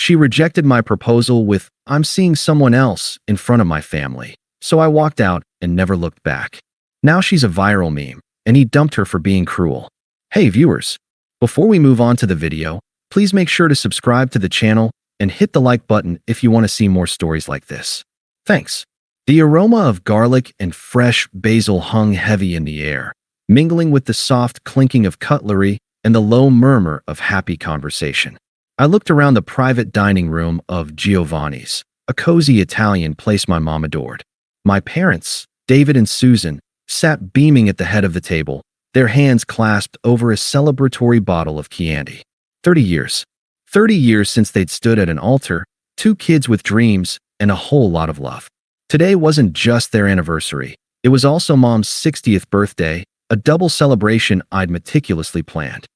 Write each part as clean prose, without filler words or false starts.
She rejected my proposal with, "I'm seeing someone else," in front of my family. So I walked out and never looked back. Now she's a viral meme, and he dumped her for being cruel. Hey viewers, before we move on to the video, please make sure to subscribe to the channel and hit the like button if you want to see more stories like this. Thanks. The aroma of garlic and fresh basil hung heavy in the air, mingling with the soft clinking of cutlery and the low murmur of happy conversation. I looked around the private dining room of Giovanni's, a cozy Italian place my mom adored. My parents, David and Susan, sat beaming at the head of the table, their hands clasped over a celebratory bottle of Chianti. 30 years. 30 years since they'd stood at an altar, two kids with dreams and a whole lot of love. Today wasn't just their anniversary. It was also Mom's 60th birthday, a double celebration I'd meticulously planned.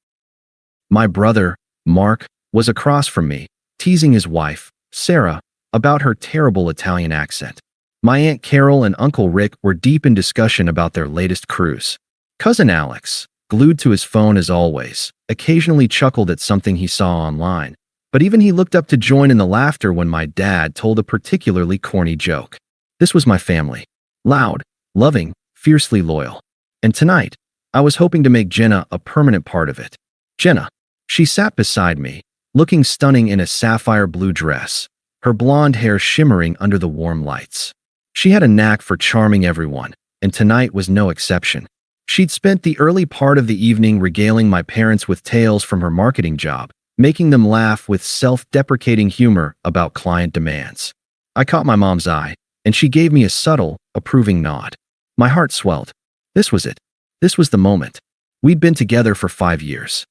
My brother, Mark, was across from me, teasing his wife, Sarah, about her terrible Italian accent. My Aunt Carol and Uncle Rick were deep in discussion about their latest cruise. Cousin Alex, glued to his phone as always, occasionally chuckled at something he saw online, but even he looked up to join in the laughter when my dad told a particularly corny joke. This was my family. Loud, loving, fiercely loyal. And tonight, I was hoping to make Jenna a permanent part of it. Jenna. She sat beside me, looking stunning in a sapphire blue dress, her blonde hair shimmering under the warm lights. She had a knack for charming everyone, and tonight was no exception. She'd spent the early part of the evening regaling my parents with tales from her marketing job, making them laugh with self-deprecating humor about client demands. I caught my mom's eye, and she gave me a subtle, approving nod. My heart swelled. This was it. This was the moment. We'd been together for 5 years.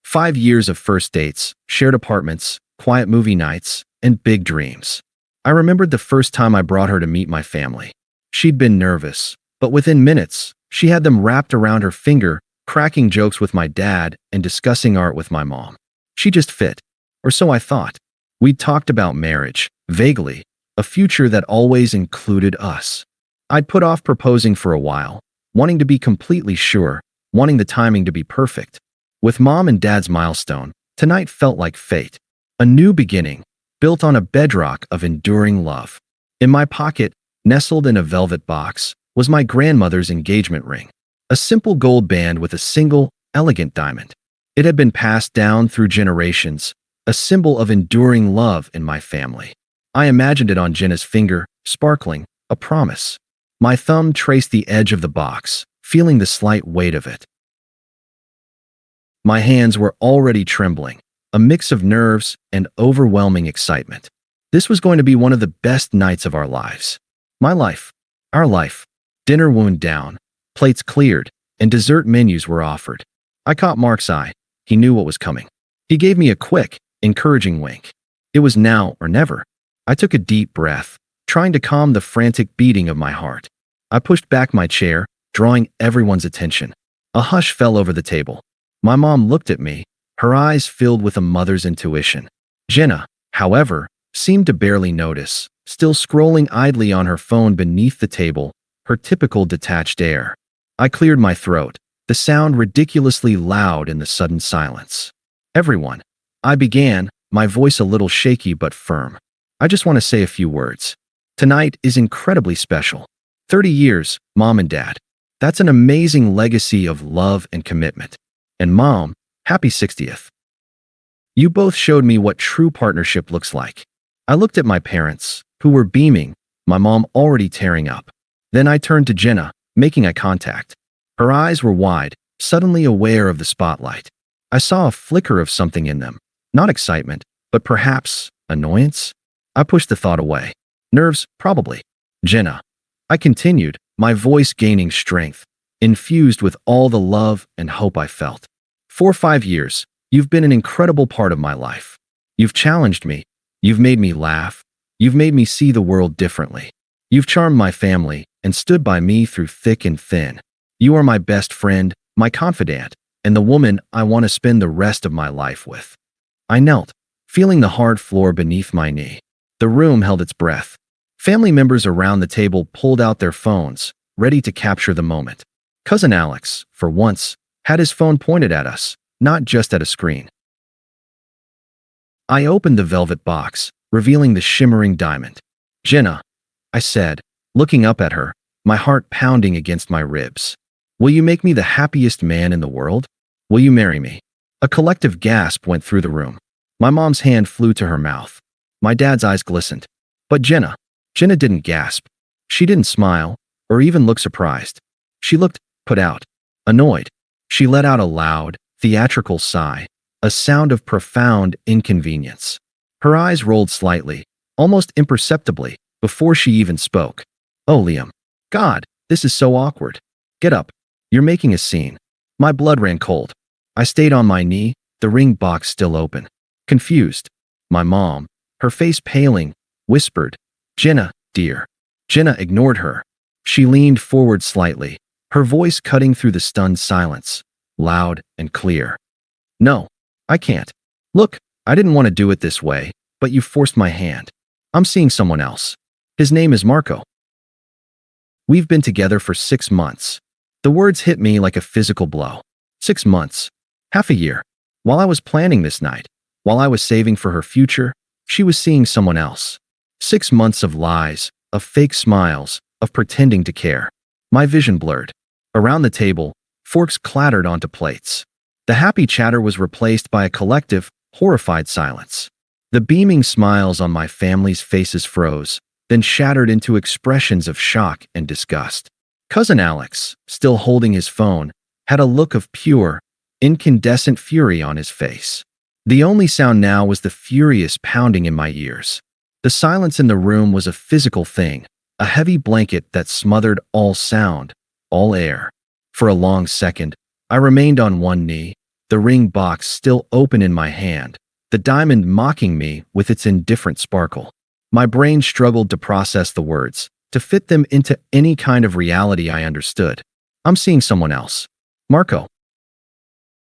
5 years of first dates, shared apartments, quiet movie nights, and big dreams. I remembered the first time I brought her to meet my family. She'd been nervous, but within minutes, she had them wrapped around her finger, cracking jokes with my dad and discussing art with my mom. She just fit. Or so I thought. We'd talked about marriage, vaguely, a future that always included us. I'd put off proposing for a while, wanting to be completely sure, wanting the timing to be perfect. With Mom and Dad's milestone, tonight felt like fate. A new beginning, built on a bedrock of enduring love. In my pocket, nestled in a velvet box, was my grandmother's engagement ring. A simple gold band with a single, elegant diamond. It had been passed down through generations, a symbol of enduring love in my family. I imagined it on Jenna's finger, sparkling, a promise. My thumb traced the edge of the box, feeling the slight weight of it. My hands were already trembling, a mix of nerves and overwhelming excitement. This was going to be one of the best nights of our lives. My life. Our life. Dinner wound down, plates cleared, and dessert menus were offered. I caught Mark's eye. He knew what was coming. He gave me a quick, encouraging wink. It was now or never. I took a deep breath, trying to calm the frantic beating of my heart. I pushed back my chair, drawing everyone's attention. A hush fell over the table. My mom looked at me, her eyes filled with a mother's intuition. Jenna, however, seemed to barely notice, still scrolling idly on her phone beneath the table, her typical detached air. I cleared my throat, the sound ridiculously loud in the sudden silence. Everyone. I began, my voice a little shaky but firm. I just want to say a few words. Tonight is incredibly special. 30 years, Mom and Dad. That's an amazing legacy of love and commitment. And Mom, happy 60th. You both showed me what true partnership looks like. I looked at my parents, who were beaming, my mom already tearing up. Then I turned to Jenna, making eye contact. Her eyes were wide, suddenly aware of the spotlight. I saw a flicker of something in them. Not excitement, but perhaps annoyance? I pushed the thought away. Nerves, probably. Jenna. I continued, my voice gaining strength, infused with all the love and hope I felt. For 5 years, you've been an incredible part of my life. You've challenged me. You've made me laugh. You've made me see the world differently. You've charmed my family and stood by me through thick and thin. You are my best friend, my confidant, and the woman I want to spend the rest of my life with. I knelt, feeling the hard floor beneath my knee. The room held its breath. Family members around the table pulled out their phones, ready to capture the moment. Cousin Alex, for once, had his phone pointed at us, not just at a screen. I opened the velvet box, revealing the shimmering diamond. Jenna, I said, looking up at her, my heart pounding against my ribs. Will you make me the happiest man in the world? Will you marry me? A collective gasp went through the room. My mom's hand flew to her mouth. My dad's eyes glistened. But Jenna didn't gasp. She didn't smile, or even look surprised. She looked put out, annoyed. She let out a loud, theatrical sigh, a sound of profound inconvenience. Her eyes rolled slightly, almost imperceptibly, before she even spoke. Oh, Liam. God, this is so awkward. Get up. You're making a scene. My blood ran cold. I stayed on my knee, the ring box still open. Confused. My mom, her face paling, whispered, Jenna, dear. Jenna ignored her. She leaned forward slightly, her voice cutting through the stunned silence, loud and clear. No, I can't. Look, I didn't want to do it this way, but you forced my hand. I'm seeing someone else. His name is Marco. We've been together for 6 months. The words hit me like a physical blow. 6 months. Half a year. While I was planning this night, while I was saving for her future, she was seeing someone else. 6 months of lies, of fake smiles, of pretending to care. My vision blurred. Around the table, forks clattered onto plates. The happy chatter was replaced by a collective, horrified silence. The beaming smiles on my family's faces froze, then shattered into expressions of shock and disgust. Cousin Alex, still holding his phone, had a look of pure, incandescent fury on his face. The only sound now was the furious pounding in my ears. The silence in the room was a physical thing, a heavy blanket that smothered all sound, all air. For a long second, I remained on one knee, the ring box still open in my hand, the diamond mocking me with its indifferent sparkle. My brain struggled to process the words, to fit them into any kind of reality I understood. I'm seeing someone else. Marco.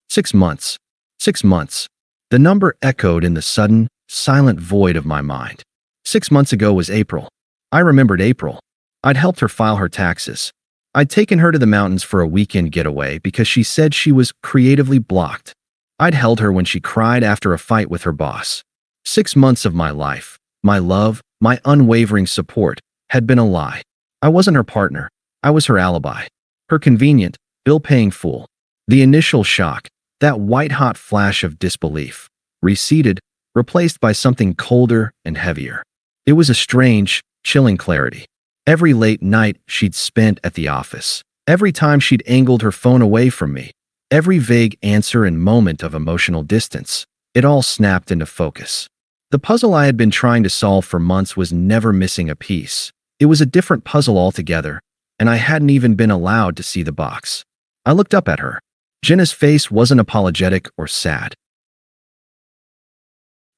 6 months. 6 months. The number echoed in the sudden, silent void of my mind. 6 months ago was April. I remembered April. I'd helped her file her taxes. I'd taken her to the mountains for a weekend getaway because she said she was creatively blocked. I'd held her when she cried after a fight with her boss. 6 months of my life, my love, my unwavering support, had been a lie. I wasn't her partner. I was her alibi. Her convenient, bill-paying fool. The initial shock, that white-hot flash of disbelief, receded, replaced by something colder and heavier. It was a strange, chilling clarity. Every late night she'd spent at the office, every time she'd angled her phone away from me, every vague answer and moment of emotional distance, it all snapped into focus. The puzzle I had been trying to solve for months was never missing a piece. It was a different puzzle altogether, and I hadn't even been allowed to see the box. I looked up at her. Jenna's face wasn't apologetic or sad.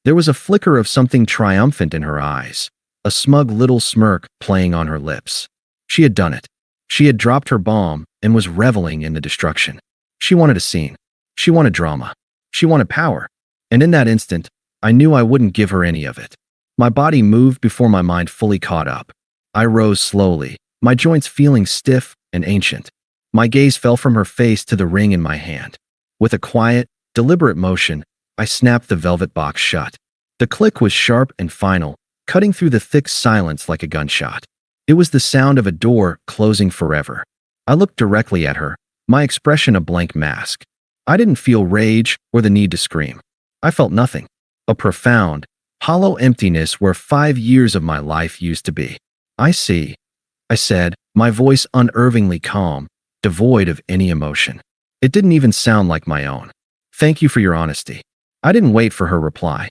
There was a flicker of something triumphant in her eyes, a smug little smirk playing on her lips. She had done it. She had dropped her bomb and was reveling in the destruction. She wanted a scene. She wanted drama. She wanted power. And in that instant, I knew I wouldn't give her any of it. My body moved before my mind fully caught up. I rose slowly, my joints feeling stiff and ancient. My gaze fell from her face to the ring in my hand. With a quiet, deliberate motion, I snapped the velvet box shut. The click was sharp and final, cutting through the thick silence like a gunshot. It was the sound of a door closing forever. I looked directly at her, my expression a blank mask. I didn't feel rage or the need to scream. I felt nothing. A profound, hollow emptiness where 5 years of my life used to be. I see, I said, my voice unervingly calm, devoid of any emotion. It didn't even sound like my own. Thank you for your honesty. I didn't wait for her reply.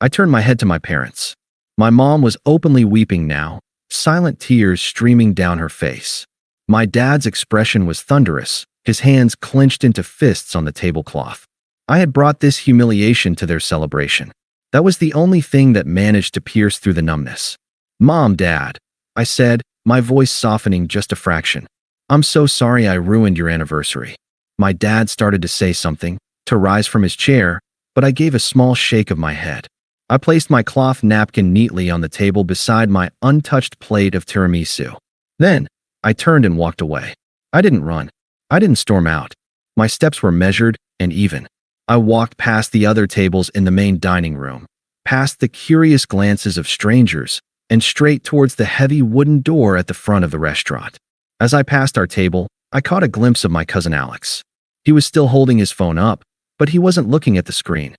I turned my head to my parents. My mom was openly weeping now, silent tears streaming down her face. My dad's expression was thunderous, his hands clenched into fists on the tablecloth. I had brought this humiliation to their celebration. That was the only thing that managed to pierce through the numbness. Mom, Dad, I said, my voice softening just a fraction. I'm so sorry I ruined your anniversary. My dad started to say something, to rise from his chair, but I gave a small shake of my head. I placed my cloth napkin neatly on the table beside my untouched plate of tiramisu. Then, I turned and walked away. I didn't run. I didn't storm out. My steps were measured and even. I walked past the other tables in the main dining room, past the curious glances of strangers, and straight towards the heavy wooden door at the front of the restaurant. As I passed our table, I caught a glimpse of my cousin Alex. He was still holding his phone up, but he wasn't looking at the screen.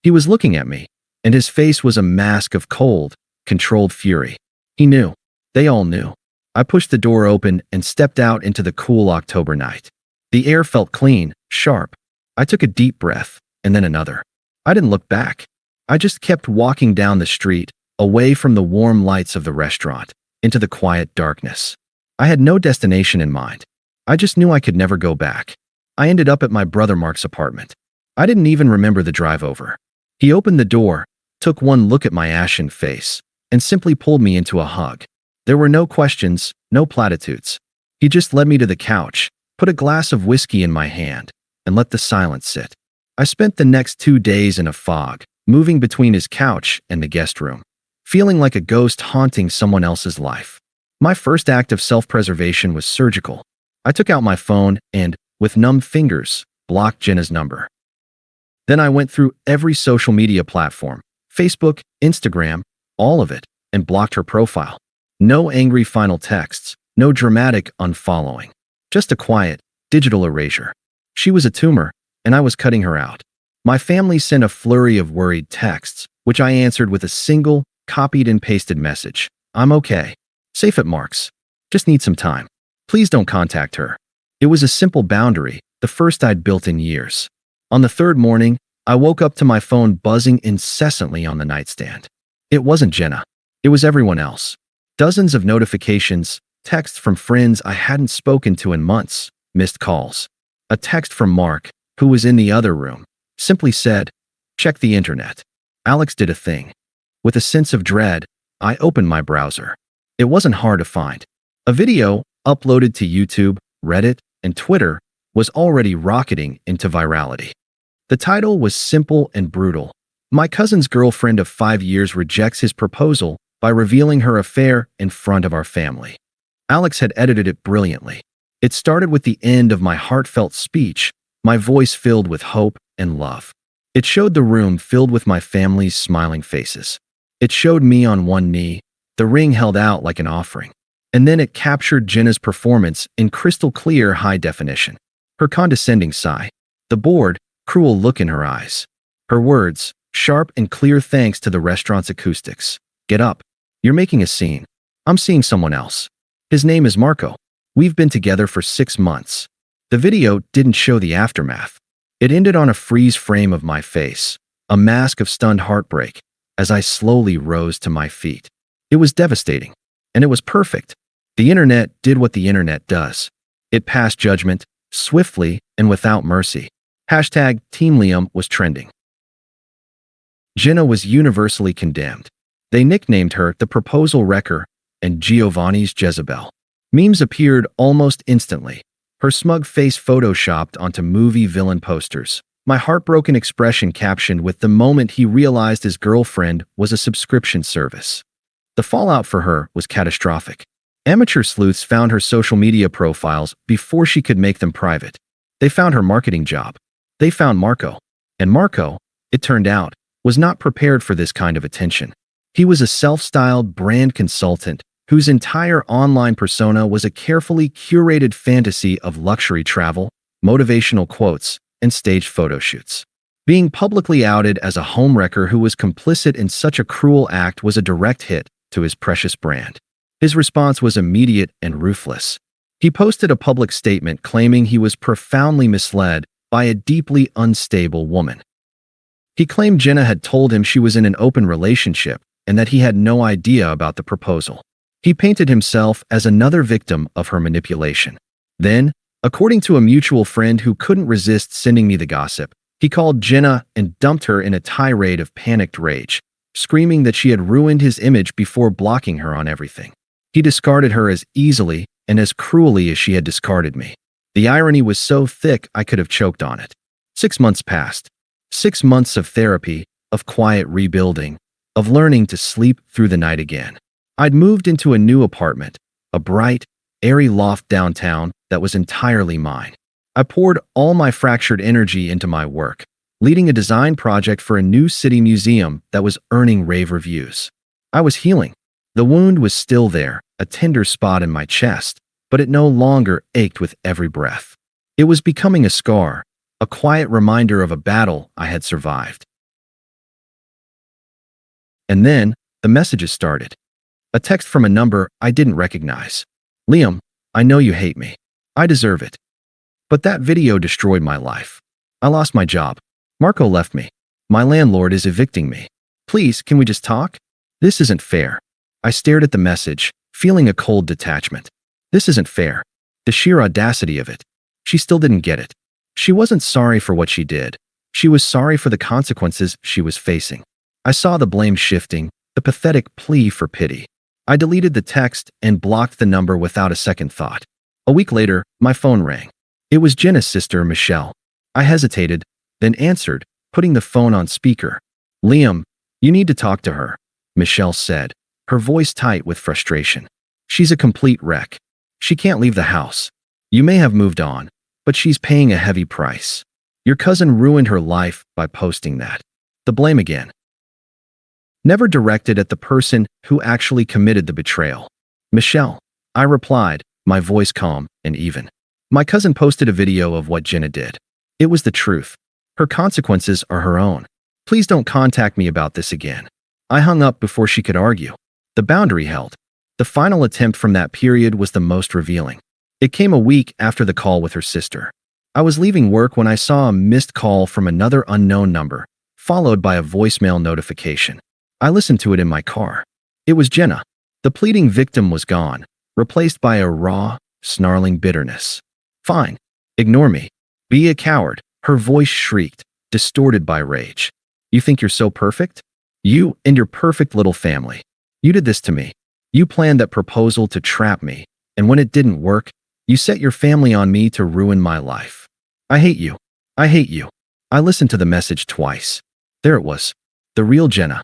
He was looking at me, and his face was a mask of cold, controlled fury. He knew. They all knew. I pushed the door open and stepped out into the cool October night. The air felt clean, sharp. I took a deep breath, and then another. I didn't look back. I just kept walking down the street, away from the warm lights of the restaurant, into the quiet darkness. I had no destination in mind. I just knew I could never go back. I ended up at my brother Mark's apartment. I didn't even remember the drive over. He opened the door, took one look at my ashen face, and simply pulled me into a hug. There were no questions, no platitudes. He just led me to the couch, put a glass of whiskey in my hand, and let the silence sit. I spent the next 2 days in a fog, moving between his couch and the guest room, feeling like a ghost haunting someone else's life. My first act of self-preservation was surgical. I took out my phone and, with numb fingers, blocked Jenna's number. Then I went through every social media platform, Facebook, Instagram, all of it, and blocked her profile. No angry final texts, no dramatic unfollowing. Just a quiet, digital erasure. She was a tumor, and I was cutting her out. My family sent a flurry of worried texts, which I answered with a single, copied and pasted message. I'm okay. Safe at Mark's. Just need some time. Please don't contact her. It was a simple boundary, the first I'd built in years. On the third morning, I woke up to my phone buzzing incessantly on the nightstand. It wasn't Jenna. It was everyone else. Dozens of notifications, texts from friends I hadn't spoken to in months, missed calls. A text from Mark, who was in the other room, simply said, "Check the internet." Alex did a thing. With a sense of dread, I opened my browser. It wasn't hard to find. A video, uploaded to YouTube, Reddit, and Twitter, was already rocketing into virality. The title was simple and brutal. My cousin's girlfriend of 5 years rejects his proposal by revealing her affair in front of our family. Alex had edited it brilliantly. It started with the end of my heartfelt speech, my voice filled with hope and love. It showed the room filled with my family's smiling faces. It showed me on one knee, the ring held out like an offering. And then it captured Jenna's performance in crystal clear high definition. Her condescending sigh, the bored, cruel look in her eyes. Her words, sharp and clear thanks to the restaurant's acoustics. Get up. You're making a scene. I'm seeing someone else. His name is Marco. We've been together for 6 months. The video didn't show the aftermath. It ended on a freeze frame of my face, a mask of stunned heartbreak, as I slowly rose to my feet. It was devastating, and it was perfect. The internet did what the internet does. It passed judgment, swiftly and without mercy. Hashtag Team Liam was trending. Jenna was universally condemned. They nicknamed her the Proposal Wrecker and Giovanni's Jezebel. Memes appeared almost instantly, her smug face photoshopped onto movie villain posters. My heartbroken expression captioned with the moment he realized his girlfriend was a subscription service. The fallout for her was catastrophic. Amateur sleuths found her social media profiles before she could make them private. They found her marketing job. They found Marco. And Marco, it turned out, was not prepared for this kind of attention. He was a self-styled brand consultant whose entire online persona was a carefully curated fantasy of luxury travel, motivational quotes, and staged photo shoots. Being publicly outed as a homewrecker who was complicit in such a cruel act was a direct hit to his precious brand. His response was immediate and ruthless. He posted a public statement claiming he was profoundly misled by a deeply unstable woman. He claimed Jenna had told him she was in an open relationship and that he had no idea about the proposal. He painted himself as another victim of her manipulation. Then, according to a mutual friend who couldn't resist sending me the gossip, he called Jenna and dumped her in a tirade of panicked rage, screaming that she had ruined his image before blocking her on everything. He discarded her as easily and as cruelly as she had discarded me. The irony was so thick I could have choked on it. 6 months passed. 6 months of therapy, of quiet rebuilding, of learning to sleep through the night again. I'd moved into a new apartment, a bright, airy loft downtown that was entirely mine. I poured all my fractured energy into my work, leading a design project for a new city museum that was earning rave reviews. I was healing. The wound was still there, a tender spot in my chest, but it no longer ached with every breath. It was becoming a scar, a quiet reminder of a battle I had survived. And then, the messages started. A text from a number I didn't recognize. Liam, I know you hate me. I deserve it. But that video destroyed my life. I lost my job. Marco left me. My landlord is evicting me. Please, can we just talk? This isn't fair. I stared at the message, feeling a cold detachment. This isn't fair. The sheer audacity of it. She still didn't get it. She wasn't sorry for what she did. She was sorry for the consequences she was facing. I saw the blame shifting, the pathetic plea for pity. I deleted the text and blocked the number without a second thought. A week later, my phone rang. It was Jenna's sister, Michelle. I hesitated, then answered, putting the phone on speaker. Liam, you need to talk to her, Michelle said, her voice tight with frustration. She's a complete wreck. She can't leave the house. You may have moved on, but she's paying a heavy price. Your cousin ruined her life by posting that. The blame again. Never directed at the person who actually committed the betrayal. Michelle, I replied, my voice calm and even. My cousin posted a video of what Jenna did. It was the truth. Her consequences are her own. Please don't contact me about this again. I hung up before she could argue. The boundary held. The final attempt from that period was the most revealing. It came a week after the call with her sister. I was leaving work when I saw a missed call from another unknown number, followed by a voicemail notification. I listened to it in my car. It was Jenna. The pleading victim was gone, replaced by a raw, snarling bitterness. Fine. Ignore me. Be a coward. Her voice shrieked, distorted by rage. You think you're so perfect? You and your perfect little family. You did this to me. You planned that proposal to trap me, and when it didn't work, you set your family on me to ruin my life. I hate you. I hate you. I listened to the message twice. There it was. The real Jenna.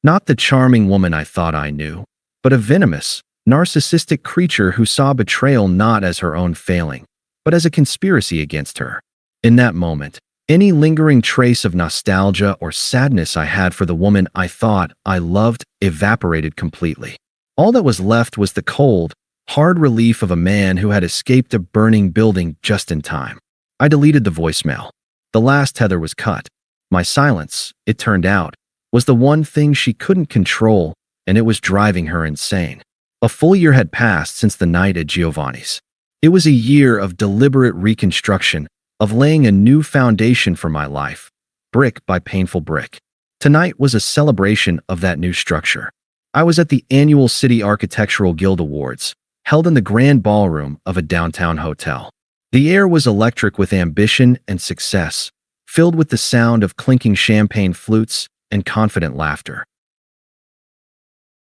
Not the charming woman I thought I knew, but a venomous, narcissistic creature who saw betrayal not as her own failing, but as a conspiracy against her. In that moment, any lingering trace of nostalgia or sadness I had for the woman I thought I loved evaporated completely. All that was left was the cold, hard relief of a man who had escaped a burning building just in time. I deleted the voicemail. The last tether was cut. My silence, it turned out, was the one thing she couldn't control, and it was driving her insane. A full year had passed since the night at Giovanni's. It was a year of deliberate reconstruction, of laying a new foundation for my life, brick by painful brick. Tonight was a celebration of that new structure. I was at the annual City Architectural Guild Awards, held in the grand ballroom of a downtown hotel. The air was electric with ambition and success, filled with the sound of clinking champagne flutes and confident laughter.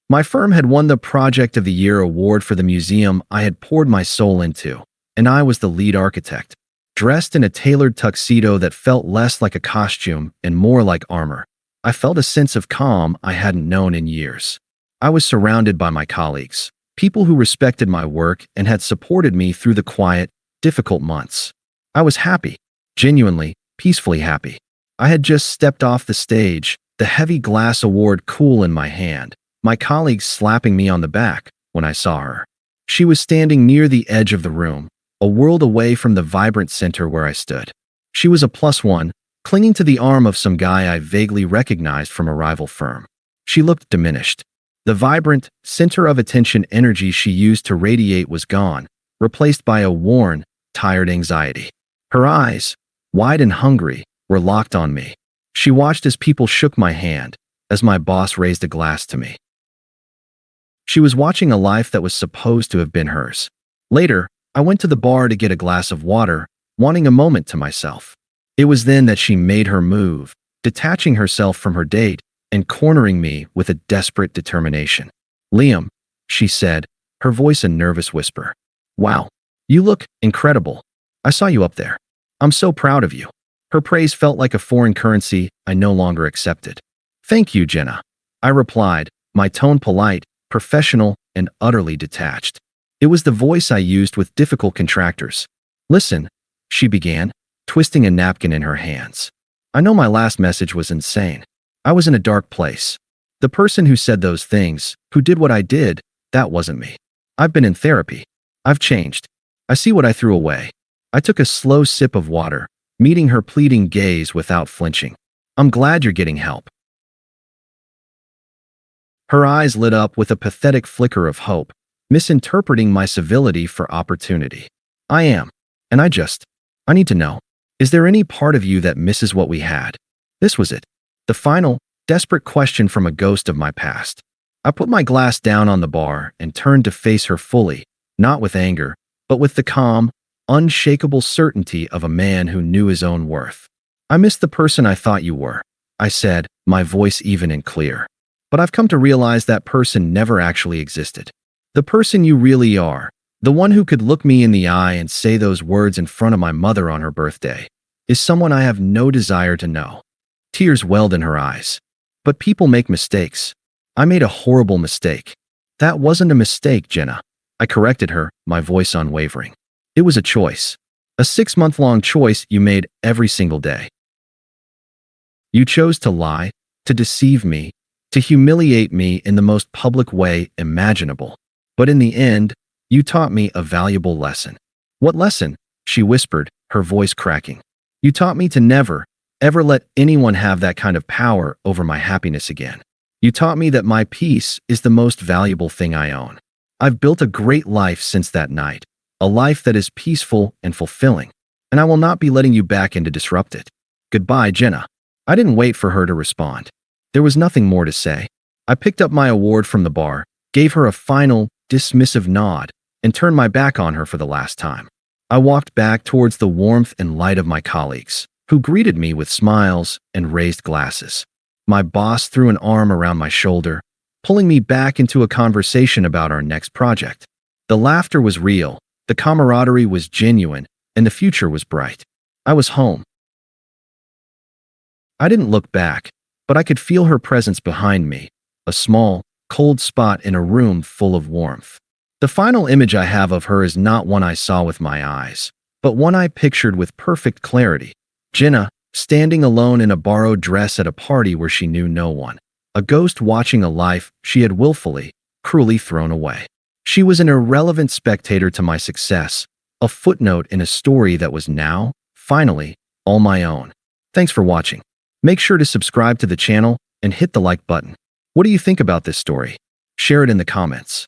My firm had won the Project of the Year award for the museum I had poured my soul into, and I was the lead architect. Dressed in a tailored tuxedo that felt less like a costume and more like armor, I felt a sense of calm I hadn't known in years. I was surrounded by my colleagues, people who respected my work and had supported me through the quiet, difficult months. I was happy, genuinely, peacefully happy. I had just stepped off the stage, the heavy glass award cool in my hand, my colleagues slapping me on the back when I saw her. She was standing near the edge of the room, a world away from the vibrant center where I stood. She was a +1, clinging to the arm of some guy I vaguely recognized from a rival firm. She looked diminished. The vibrant, center of attention energy she used to radiate was gone, replaced by a worn, tired anxiety. Her eyes, wide and hungry, were locked on me. She watched as people shook my hand, as my boss raised a glass to me. She was watching a life that was supposed to have been hers. Later, I went to the bar to get a glass of water, wanting a moment to myself. It was then that she made her move, detaching herself from her date and cornering me with a desperate determination. Liam, she said, her voice a nervous whisper. Wow, you look incredible. I saw you up there. I'm so proud of you. Her praise felt like a foreign currency I no longer accepted. Thank you, Jenna. I replied, my tone polite, professional, and utterly detached. It was the voice I used with difficult contractors. Listen, she began, twisting a napkin in her hands. I know my last message was insane. I was in a dark place. The person who said those things, who did what I did, that wasn't me. I've been in therapy. I've changed. I see what I threw away. I took a slow sip of water, meeting her pleading gaze without flinching. I'm glad you're getting help. Her eyes lit up with a pathetic flicker of hope, misinterpreting my civility for opportunity. I am. And I need to know. Is there any part of you that misses what we had? This was it. The final, desperate question from a ghost of my past. I put my glass down on the bar and turned to face her fully, not with anger, but with the calm, unshakable certainty of a man who knew his own worth. I miss the person I thought you were, I said, my voice even and clear. But I've come to realize that person never actually existed. The person you really are, the one who could look me in the eye and say those words in front of my mother on her birthday, is someone I have no desire to know. Tears welled in her eyes. But people make mistakes. I made a horrible mistake. That wasn't a mistake, Jenna. I corrected her, my voice unwavering. It was a choice. A 6-month-long choice you made every single day. You chose to lie, to deceive me, to humiliate me in the most public way imaginable. But in the end, you taught me a valuable lesson. What lesson? She whispered, her voice cracking. You taught me to never, ever let anyone have that kind of power over my happiness again. You taught me that my peace is the most valuable thing I own. I've built a great life since that night, a life that is peaceful and fulfilling, and I will not be letting you back in to disrupt it. Goodbye, Jenna. I didn't wait for her to respond. There was nothing more to say. I picked up my award from the bar, gave her a final, dismissive nod, and turned my back on her for the last time. I walked back towards the warmth and light of my colleagues, who greeted me with smiles and raised glasses. My boss threw an arm around my shoulder, pulling me back into a conversation about our next project. The laughter was real, the camaraderie was genuine, and the future was bright. I was home. I didn't look back, but I could feel her presence behind me, a small, cold spot in a room full of warmth. The final image I have of her is not one I saw with my eyes, but one I pictured with perfect clarity. Jenna, standing alone in a borrowed dress at a party where she knew no one. A ghost watching a life she had willfully, cruelly thrown away. She was an irrelevant spectator to my success, a footnote in a story that was now, finally, all my own. Thanks for watching. Make sure to subscribe to the channel and hit the like button. What do you think about this story? Share it in the comments.